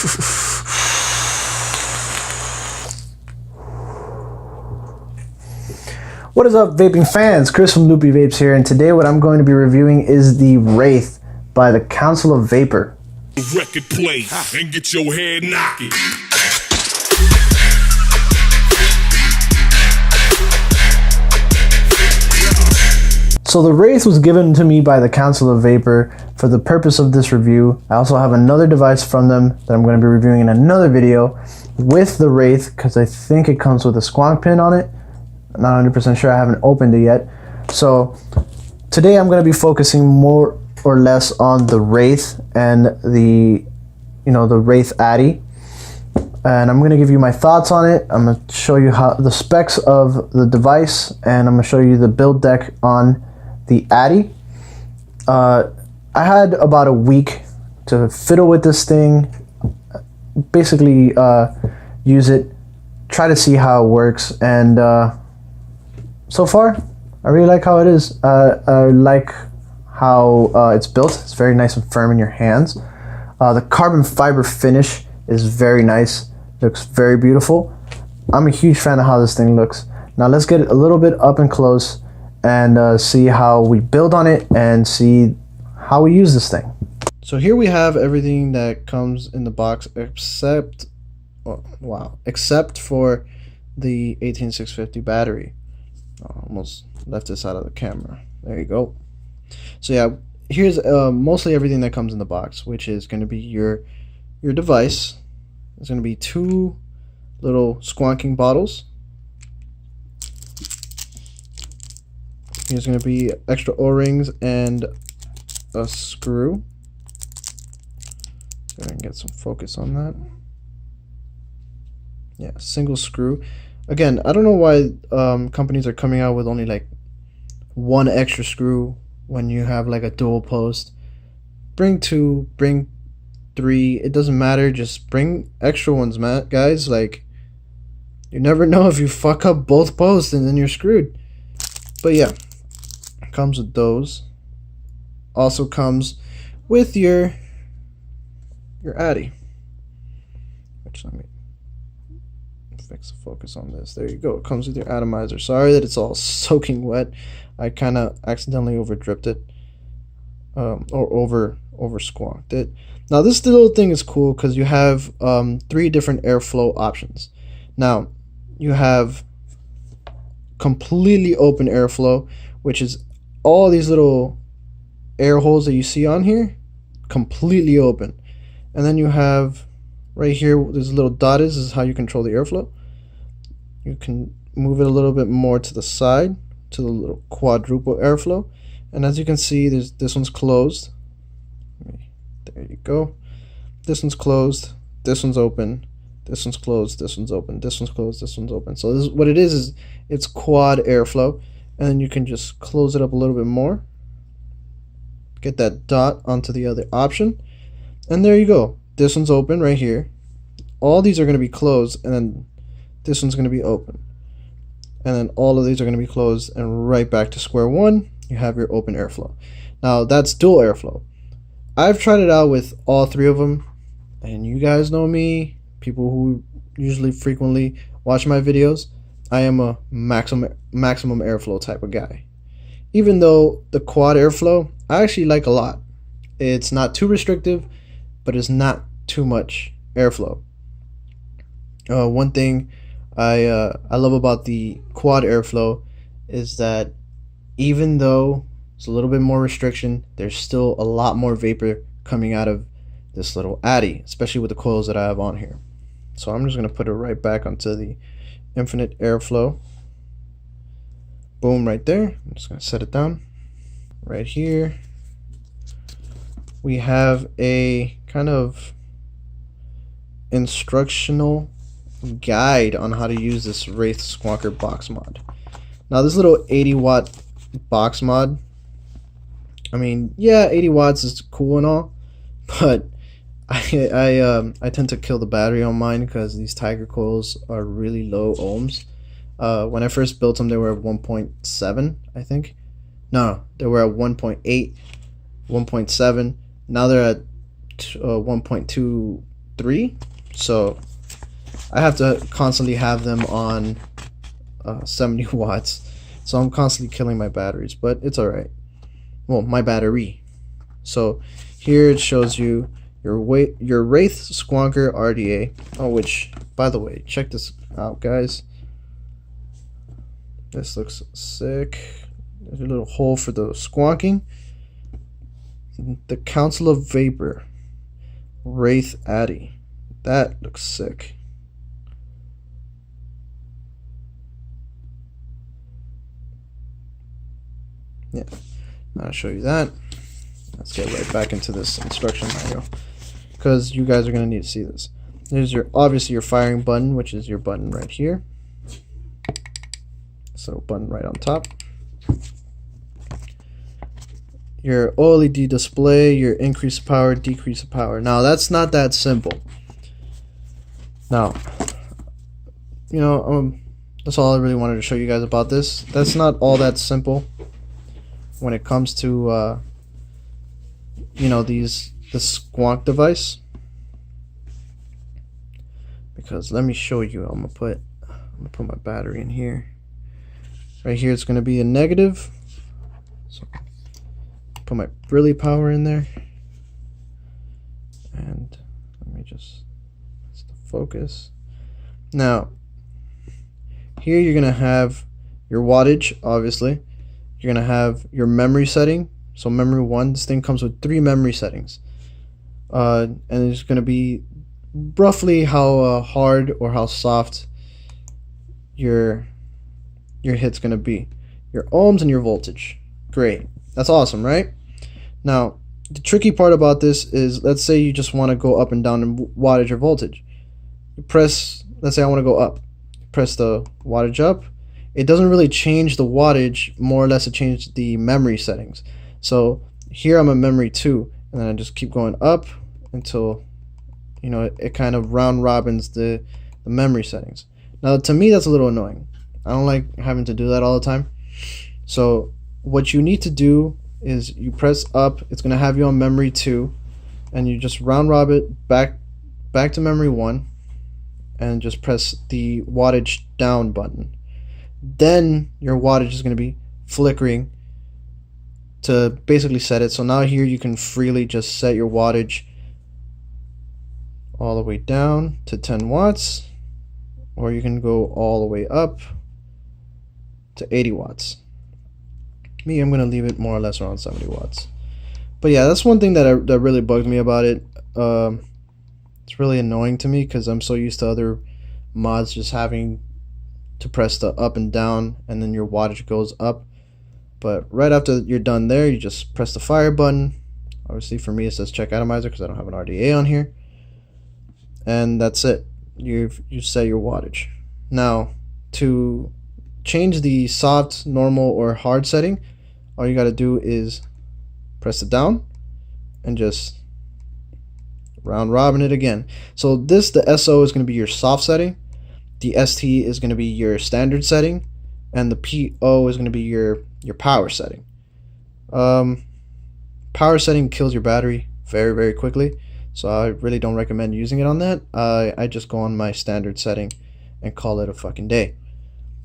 What is up, vaping fans? Chris from Loopy Vapes here, and today what I'm going to be reviewing is the Wraith by the Council of Vapor. Record play and get your head knocking. So the Wraith was given to me by the Council of Vapor for the purpose of this review. I also have another device from them that I'm going to be reviewing in another video with the Wraith, because I think it comes with a Squonk pin on it. I'm not 100% sure, I haven't opened it yet. So today I'm going to be focusing more or less on the Wraith and the Wraith Addy. And I'm going to give you my thoughts on it. I'm going to show you how the specs of the device, and I'm going to show you the build deck on the Addy. I had about a week to fiddle with this thing, basically use it, try to see how it works, and so far I really like how it is. I like how it's built. It's very nice and firm in your hands. The carbon fiber finish is very nice. Looks very beautiful. I'm a huge fan of how this thing looks. Now let's get a little bit up and close and see how we build on it and see how we use this thing. So here we have everything that comes in the box except for the 18650 battery. Almost left this out of the camera. There you go. So yeah, here's mostly everything that comes in the box, which is going to be your device. There's going to be two little squonking bottles. There's going to be extra O-rings and a screw. So I can get some focus on that. Yeah, single screw. Again, I don't know why companies are coming out with only like one extra screw when you have like a dual post. Bring two, bring three, it doesn't matter, just bring extra ones, man, guys. Like, you never know if you fuck up both posts and then you're screwed. But yeah, comes with those. Also comes with your Addy, which, let me fix the focus on this. There you go. It comes with your atomizer. Sorry that it's all soaking wet. I kind of accidentally over dripped it, or over squonked it. Now this little thing is cool because you have 3 different airflow options. Now you have completely open airflow, which is all these little air holes that you see on here, completely open. And then you have right here, there's a little dot. This is how you control the airflow. You can move it a little bit more to the side to the little quadruple airflow, and as you can see, this one's closed. There you go. This one's closed. This one's open. This one's closed. This one's open. This one's closed. This one's open. So this is what it is it's quad airflow, and then you can just close it up a little bit more. Get that dot onto the other option, and there you go. This one's open right here. All these are going to be closed, and then this one's going to be open. And then all of these are going to be closed, and right back to square one, you have your open airflow. Now that's dual airflow. I've tried it out with all 3 of them, and you guys know me, people who usually frequently watch my videos, I am a maximum airflow type of guy. Even though the quad airflow, I actually like a lot. It's not too restrictive, but it's not too much airflow. One thing I love about the quad airflow is that even though it's a little bit more restriction, there's still a lot more vapor coming out of this little Addy, especially with the coils that I have on here. So I'm just going to put it right back onto the infinite airflow. Boom, right there. I'm just going to set it down. Right here we have a kind of instructional guide on how to use this Wraith Squonker box mod. Now this little 80-watt box mod, I mean, yeah, 80 watts is cool and all, but I tend to kill the battery on mine because these Tiger coils are really low ohms. When I first built them, they were at 1.7, I think. No, they were at 1.8, 1.7. Now they're at 1.2 3, so I have to constantly have them on 70 watts. So I'm constantly killing my batteries, but it's alright. Well, my battery. So here it shows you your Wraith Squonker RDA. Oh, which, by the way, check this out, guys. This looks sick. There's a little hole for the squonking. The Council of Vapor Wraith Addy. That looks sick. Yeah, I'll show you that. Let's get right back into this instruction manual, because you guys are going to need to see this. There's your, obviously, your firing button, which is your button right here. So button right on top. Your OLED display, your increase of power, decrease of power. Now that's not that simple. Now, you know, that's all I really wanted to show you guys about this. That's not all that simple when it comes to you know, the Squonk device. Because let me show you. I'm gonna put my battery in here. Right here it's gonna be a negative. So put my Brilly power in there. And let me just focus. Now here you're gonna have your wattage, obviously. You're gonna have your memory setting. So memory 1, this thing comes with 3 memory settings. And it's gonna be roughly how hard or how soft your hit's gonna be. Your ohms and your voltage. Great. That's awesome, right? Now, the tricky part about this is, let's say you just want to go up and down in wattage or voltage. You press, let's say I want to go up. Press the wattage up. It doesn't really change the wattage, more or less it changed the memory settings. So here I'm a memory 2, and then I just keep going up until, you know, it kind of round robins the memory settings. Now to me that's a little annoying. I don't like having to do that all the time. So what you need to do is you press up, it's going to have you on memory 2, and you just round robin it back to memory 1, and just press the wattage down button. Then your wattage is going to be flickering to basically set it. So now here you can freely just set your wattage all the way down to 10 watts, or you can go all the way up to 80 watts. Me, I'm gonna leave it more or less around 70 watts. But yeah, that's one thing that that really bugged me about it. It's really annoying to me because I'm so used to other mods just having to press the up and down, and then your wattage goes up. But right after you're done there, you just press the fire button. Obviously for me it says check atomizer because I don't have an RDA on here. And that's it. You set your wattage. Now to change the soft, normal, or hard setting, all you got to do is press it down and just round robin it again. So the SO is going to be your soft setting, the ST is going to be your standard setting, and the PO is going to be your power setting. Power setting kills your battery very, very quickly, so I really don't recommend using it on that. I just go on my standard setting and call it a fucking day.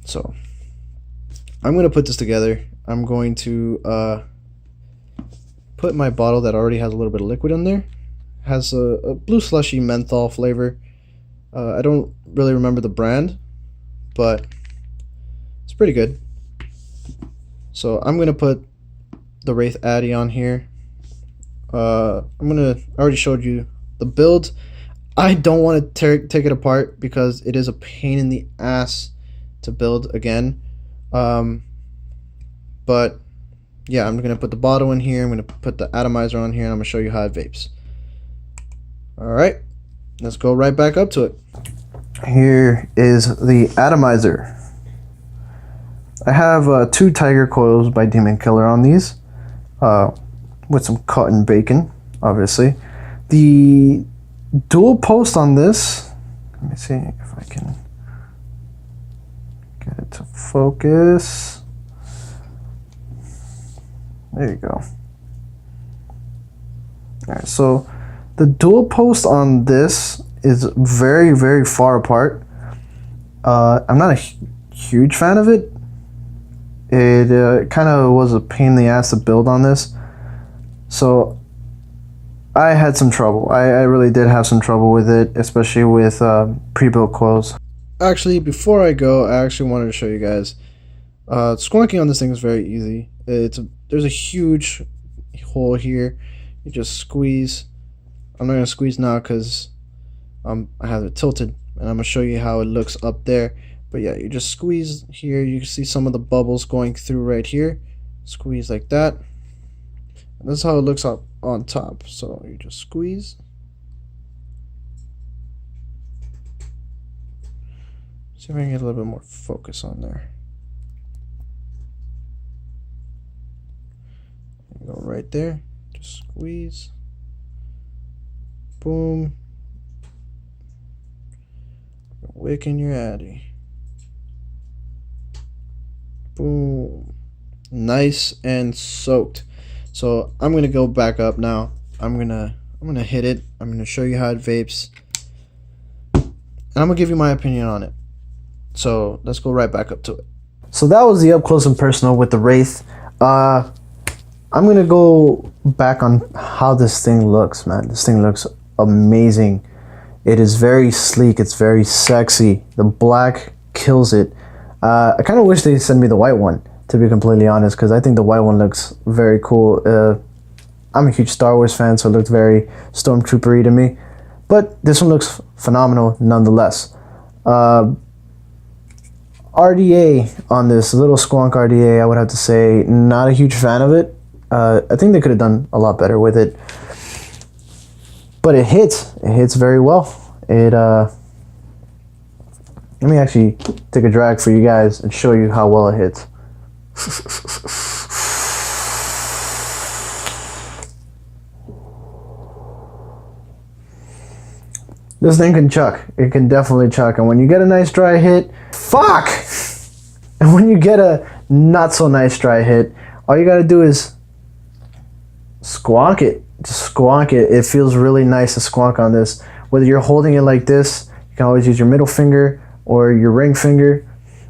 So I'm going to put this together. I'm going to put my bottle that already has a little bit of liquid in there. It has a blue slushy menthol flavor. I don't really remember the brand, but it's pretty good. So I'm going to put the Wraith Addy on here. I already showed you the build. I don't want to take it apart because it is a pain in the ass to build again. But yeah, I'm going to put the bottle in here. I'm going to put the atomizer on here, and I'm going to show you how it vapes. Alright, let's go right back up to it. Here is the atomizer. I have 2 tiger coils by Demon Killer on these, with some cotton bacon, obviously. The dual post on this, let me see if I can get it to focus. There you go. Alright, so the dual post on this is very, very far apart. I'm not a huge fan of it. It kind of was a pain in the ass to build on this. So I had some trouble. I really did have some trouble with it, especially with pre-built coils. Actually, before I go, I actually wanted to show you guys. Squonking on this thing is very easy. There's a huge hole here. You just squeeze. I'm not going to squeeze now because I have it tilted, and I'm going to show you how it looks up there. But yeah, you just squeeze here. You can see some of the bubbles going through right here. Squeeze like that. And this is how it looks up on top. So you just squeeze. See if I can get a little bit more focus on there. Go right there. Just squeeze. Boom. Wicking your addy. Boom. Nice and soaked. So I'm gonna go back up now. I'm gonna hit it. I'm gonna show you how it vapes, and I'm gonna give you my opinion on it. So let's go right back up to it. So that was the up close and personal with the Wraith. I'm gonna go back on how this thing looks, man. This thing looks amazing. It is very sleek. It's very sexy. The black kills it. I kind of wish they sent me the white one, to be completely honest, because I think the white one looks very cool. I'm a huge Star Wars fan, so it looked very Stormtrooper-y to me. But this one looks phenomenal nonetheless. RDA on this little Squonk RDA, I would have to say not a huge fan of it. I think they could have done a lot better with it. But it hits very well. Let me actually take a drag for you guys and show you how well it hits. This thing can chuck. It can definitely chuck. And when you get a nice dry hit, fuck! And when you get a not so nice dry hit, all you gotta do is squonk it. Just squonk it. It feels really nice to squonk on this. Whether you're holding it like this, you can always use your middle finger or your ring finger.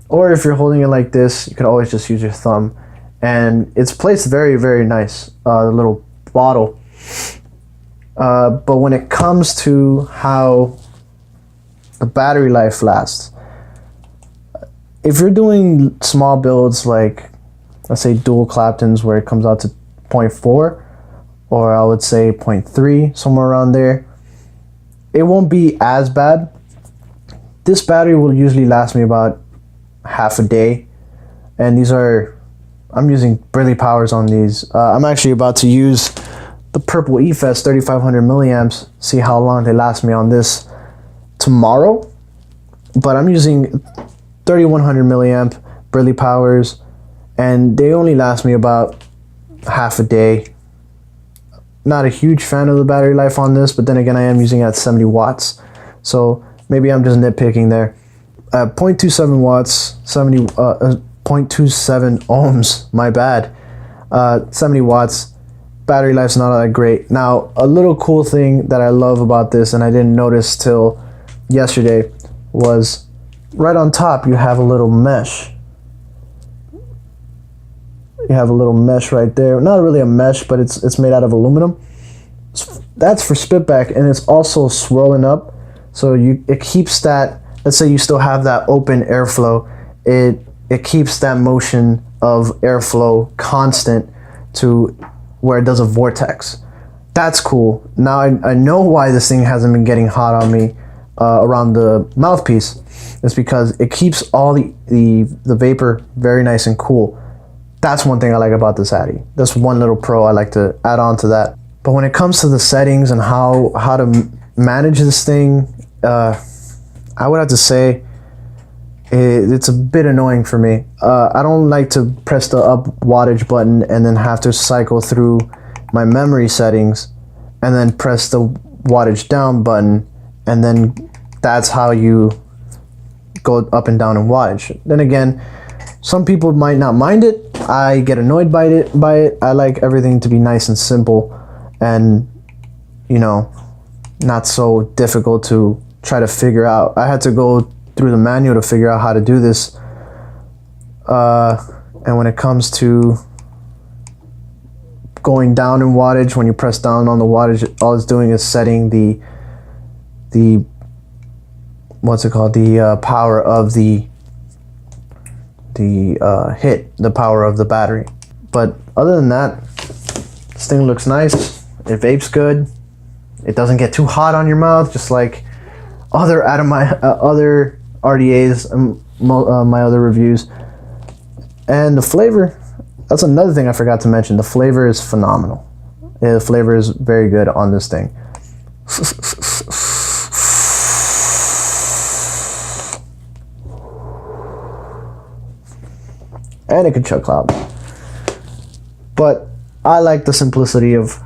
Or if you're holding it like this, you could always just use your thumb. And it's placed very, very nice. The little bottle. But when it comes to how the battery life lasts, if you're doing small builds like, let's say dual Claptons where it comes out to 0.4, or I would say 0.3, somewhere around there, it won't be as bad. This battery will usually last me about half a day, and these are, I'm using Briley Powers on these. I'm actually about to use the purple eFest 3500 milliamps, see how long they last me on this tomorrow. But I'm using 3100 milliamp Briley Powers, and they only last me about half a day. Not a huge fan of the battery life on this, but then again, I am using it at 70 watts, so maybe I'm just nitpicking there. 0.27 watts, 0.27 ohms, my bad. 70 watts, battery life's not that great. Now, a little cool thing that I love about this, and I didn't notice till yesterday, was right on top you have a little mesh. You have a little mesh right there. Not really a mesh, but it's made out of aluminum. That's for spitback, and it's also swirling up, so it keeps that. Let's say you still have that open airflow. It keeps that motion of airflow constant to where it does a vortex. That's cool. Now I know why this thing hasn't been getting hot on me around the mouthpiece. It's because it keeps all the vapor very nice and cool. That's one thing I like about this Addy. That's one little pro I like to add on to that. But when it comes to the settings and how to manage this thing, I would have to say it's a bit annoying for me. I don't like to press the up wattage button and then have to cycle through my memory settings and then press the wattage down button, and then that's how you go up and down in wattage. Then again, some people might not mind it. I get annoyed by it. I like everything to be nice and simple, and you know, not so difficult to try to figure out. I had to go through the manual to figure out how to do this. And when it comes to going down in wattage, when you press down on the wattage, all it's doing is setting the what's it called, the power of the power of the battery. But other than that, this thing looks nice. It vapes good. It doesn't get too hot on your mouth, just like other other RDAs and my other reviews. And the flavor, that's another thing I forgot to mention. The flavor is phenomenal. The flavor is very good on this thing. And it can chuck cloud. But I like the simplicity of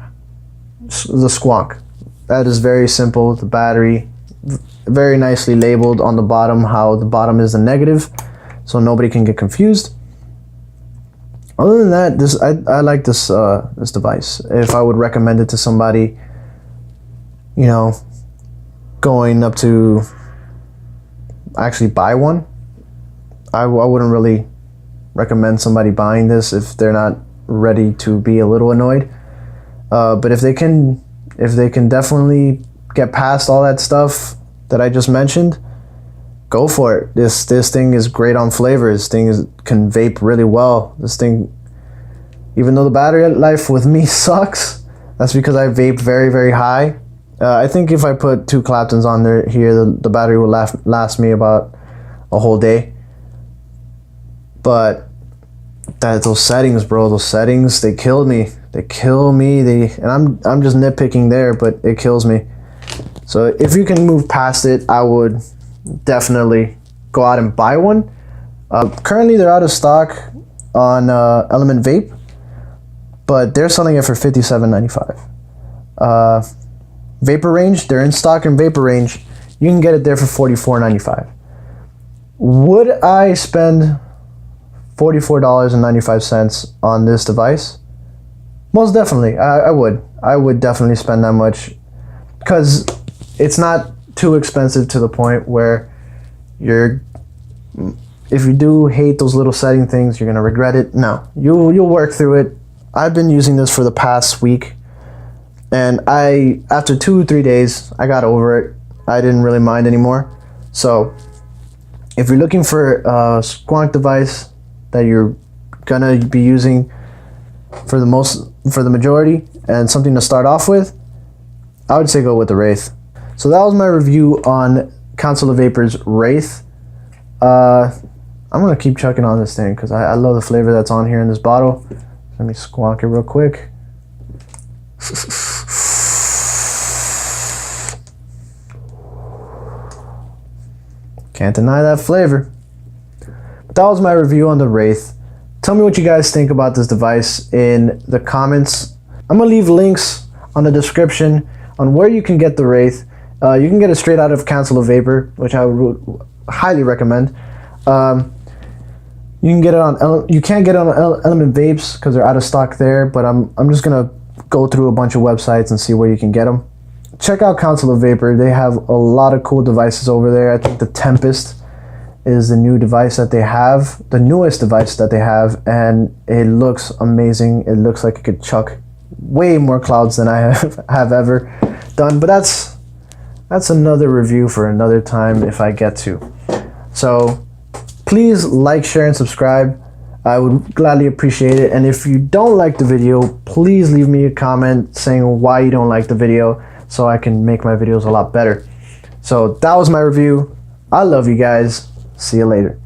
the Squonk. That is very simple. The battery, very nicely labeled on the bottom, how the bottom is the negative, so nobody can get confused. Other than that, I like this this device. If I would recommend it to somebody, you know, going up to actually buy one, I wouldn't really recommend somebody buying this if they're not ready to be a little annoyed. But if they can definitely get past all that stuff that I just mentioned, go for it. This thing is great on flavor. This thing can vape really well. This thing, even though the battery life with me sucks, that's because I vape very, very high. I think if I put 2 Claptons on there here, the battery will last me about a whole day. But those settings, bro, those settings, they killed me. They kill me. And I'm just nitpicking there, but it kills me. So if you can move past it, I would definitely go out and buy one. Currently, they're out of stock on Element Vape, but they're selling it for $57.95. Vapor Range, they're in stock in Vapor Range. You can get it there for $44.95. Would I spend $44.95 on this device? Most definitely, I would. I would definitely spend that much, because it's not too expensive to the point where if you do hate those little setting things, you're gonna regret it. No, you'll work through it. I've been using this for the past week, and after 2-3 days, I got over it. I didn't really mind anymore. So if you're looking for a Squonk device that you're gonna be using for the majority and something to start off with, I would say go with the Wraith. So that was my review on Council of Vapor's Wraith. I'm gonna keep chucking on this thing because I love the flavor that's on here in this bottle. Let me squonk it real quick. Can't deny that flavor. But that was my review on the Wraith. Tell me what you guys think about this device in the comments. I'm gonna leave links on the description on where you can get the Wraith. You can get it straight out of Council of Vapor, which I would highly recommend. You can get it on. You can't get it on Element Vapes because they're out of stock there. But I'm just gonna go through a bunch of websites and see where you can get them. Check out Council of Vapor. They have a lot of cool devices over there. I think the Tempest is the new device that they have, the newest device that they have, and it looks amazing. It looks like it could chuck way more clouds than I have ever done. But that's another review for another time if I get to. So please like, share, and subscribe. I would gladly appreciate it. And if you don't like the video, please leave me a comment saying why you don't like the video so I can make my videos a lot better. So that was my review. I love you guys. See you later.